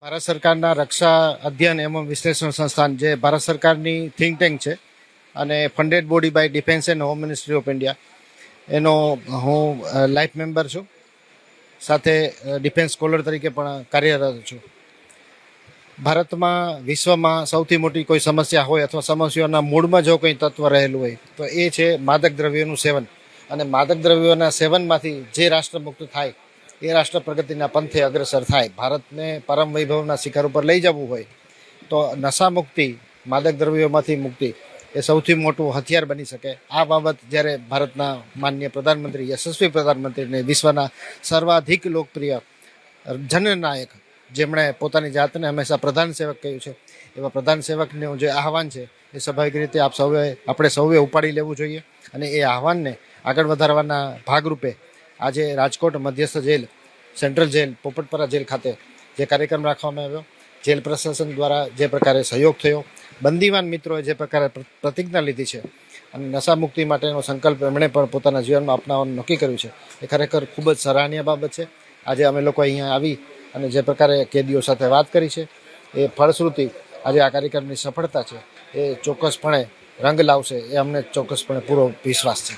ભારત સરકારના રક્ષા અધ્યયન એવં વિશ્લેષણ સંસ્થાન જે ભારત સરકારની થિંક ટેન્ક છે અને funded body by defence and home ministry of India એનો હું લાઈફ મેમ્બર છું. સાથે ડિફેન્સ સ્કોલર તરીકે પણ કાર્યરત છું. ભારતમાં વિશ્વમાં સૌથી મોટી કોઈ સમસ્યા હોય અથવા સમસ્યાઓના મૂળમાં જો કોઈ તત્વ રહેલું હોય તો એ છે માદક દ્રવ્યોનું સેવન. અને માદક દ્રવ્યોના સેવનમાંથી જે રાષ્ટ્ર મુક્ત થાય એ રાષ્ટ્ર પ્રગતિના પંથે અગ્રસર થાય. ભારતને પરમ વૈભવના શિખર ઉપર લઈ જવું હોય તો નશા મુક્તિ, માદક દ્રવ્યોમાંથી મુક્તિ એ સૌથી મોટું હથિયાર બની શકે. આ બાબત જ્યારે ભારતના માનનીય પ્રધાનમંત્રી, યશસ્વી પ્રધાનમંત્રીને વિશ્વના સર્વાધિક લોકપ્રિય જનનાયક, જેમણે પોતાની જાતને હંમેશા પ્રધાન સેવક કહ્યું છે, એવા પ્રધાન સેવકનું જે આહવાન છે એ સ્વાભાવિક રીતે આપણે સૌએ ઉપાડી લેવું જોઈએ. અને એ આહવાનને આગળ વધારવાના ભાગરૂપે આજે રાજકોટ મધ્યસ્થ jail, central jail, Popatpara jail ખાતે જે કાર્યક્રમ રાખવામાં આવ્યો, જેલ પ્રશાસન દ્વારા જે પ્રકારે સહયોગ થયો, બંદીવાન મિત્રોએ જે પ્રકારે પ્રતિજ્ઞા લીધી છે અને નશા મુક્તિ માટેનો સંકલ્પ એમણે પણ પોતાના જીવનમાં અપનાવવાનું નક્કી કર્યું છે, એ ખરેખર ખૂબ જ સરાહનીય બાબત છે. આજે અમે લોકો અહીંયા આવી અને જે પ્રકારે કેદીઓ સાથે વાત કરી છે એ ફળશ્રુતિ આજે આ કાર્યક્રમની સફળતા છે એ ચોક્કસપણે રંગ લાવશે, એ અમને ચોક્કસપણે પૂરો વિશ્વાસ છે.